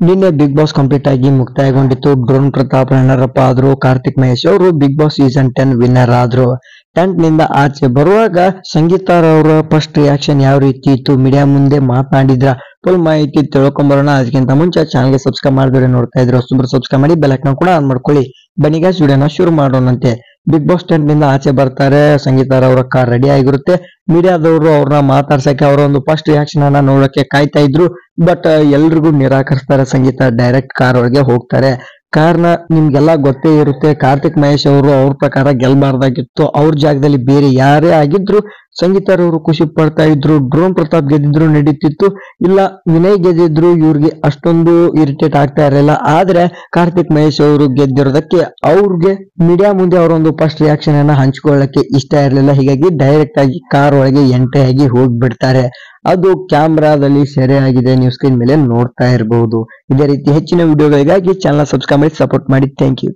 ನಿನ್ನೆ big boss complete ಆಗಿ ಮುಕ್ತಾಯಗೊಂಡಿತ್ತು. Drone Pratap runner up ಆದ್ರು. ಕಾರ್ತಿಕ್ ಮಹೇಶ್ ಅವರು ಬಿಗ್ ಬಾಸ್ ಸೀಸನ್ 10 ವಿನ್ನರ್ ಆದ್ರು. ಟೆಂಟ್ ನಿಂದ ಆಚೆ ಬರುವಾಗ ಸಂಗೀತಾರವರ ಫಸ್ಟ್ ರಿಯಾಕ್ಷನ್ ಯಾವ ರೀತಿ ಇತ್ತು, ಮೀಡಿಯಾ ಮುಂದೆ ಮಾತನಾಡಿದ್ರ, ಫುಲ್ ಮಾಹಿತಿ ತಿಳ್ಕೊಂಬರೋಣ. ಅದಕ್ಕಿಂತ ಮುಂಚೆ ಚಾನಲ್ಗೆ ಸಬ್ಸ್ಕ್ರೈಬ್ ಮಾಡಿದ್ರೆ ನೋಡ್ತಾ ಇದ್ರೆ ಸಬ್ಸ್ಕ್ರೈಬ್ ಮಾಡಿ ಬೆಲ್ ಐಕಾನ್ ಕೂಡ ಆನ್ ಮಾಡ್ಕೊಳ್ಳಿ. ಬನ್ನಿ ಗೈಸ್, ವಿಡಿಯೋನ ಶುರು ಮಾಡೋಣಂತೆ. ಬಿಗ್ ಬಾಸ್ ಟೆಂಟ್ ನಿಂದ ಆಚೆ ಬರ್ತಾರೆ. ಸಂಗೀತಾರವರ ಕಾರ್ ರೆಡಿ ಆಗಿರುತ್ತೆ. ಮೀಡಿಯಾದವರು ಅವ್ರನ್ನ ಮಾತಾಡ್ಸಕ್ಕೆ ಅವರ ಒಂದು ಫಸ್ಟ್ ರಿಯಾಕ್ಷನ್ ಅನ್ನ ನೋಡಕ್ಕೆ ಕಾಯ್ತಾ ಇದ್ರು. ಬಟ್ ಎಲ್ರಿಗೂ ನಿರಾಕರಿಸ್ತಾರೆ. ಸಂಗೀತ ಡೈರೆಕ್ಟ್ ಕಾರ್ ಒಳಗೆ ಹೋಗ್ತಾರೆ. ಕಾರಣ ನಿಮ್ಗೆಲ್ಲ ಗೊತ್ತೇ ಇರುತ್ತೆ. ಕಾರ್ತಿಕ್ ಮಹೇಶ್ ಅವರು ಅವ್ರ ಪ್ರಕಾರ ಗೆಲ್ಬಾರ್ದಾಗಿತ್ತು. ಅವ್ರ ಜಾಗದಲ್ಲಿ ಬೇರೆ ಯಾರೇ ಆಗಿದ್ರು ಸಂಗೀತರವರು ಖುಷಿ ಪಡ್ತಾ ಇದ್ರು. ಡ್ರೋನ್ ಪ್ರತಾಪ್ ಗೆದ್ದಿದ್ರು ನಡೀತಿತ್ತು, ಇಲ್ಲ ವಿನಯ್ ಗೆದ್ದಿದ್ರು ಇವ್ರಿಗೆ ಅಷ್ಟೊಂದು ಇರಿಟೇಟ್ ಆಗ್ತಾ ಇರಲಿಲ್ಲ. ಆದ್ರೆ ಕಾರ್ತಿಕ್ ಮಹೇಶ್ ಅವರು ಗೆದ್ದಿರೋದಕ್ಕೆ ಅವ್ರಿಗೆ ಮೀಡಿಯಾ ಮುಂದೆ ಅವರೊಂದು ಫಸ್ಟ್ ರಿಯಾಕ್ಷನ್ ಅನ್ನ ಹಂಚ್ಕೊಳ್ಳಕ್ಕೆ ಇಷ್ಟ ಇರಲಿಲ್ಲ. ಹೀಗಾಗಿ ಡೈರೆಕ್ಟ್ ಆಗಿ ಕಾರ್ ಒಳಗೆ ಎಂಟ್ರಿ ಆಗಿ ಹೋಗ್ಬಿಡ್ತಾರೆ. ಅದು ಕ್ಯಾಮ್ರಾದಲ್ಲಿ ಸೆರೆಯಾಗಿದೆ. ನೀವು ಸ್ಕ್ರೀನ್ ಮೇಲೆ ನೋಡ್ತಾ ಇರಬಹುದು. ಇದೇ ರೀತಿ ಹೆಚ್ಚಿನ ವಿಡಿಯೋಗಳಿಗಾಗಿ ಚಾನಲ್ ಸಬ್ಸ್ಕ್ರೈಬ್ ಮಾಡಿ ಸಪೋರ್ಟ್ ಮಾಡಿ. Thank you.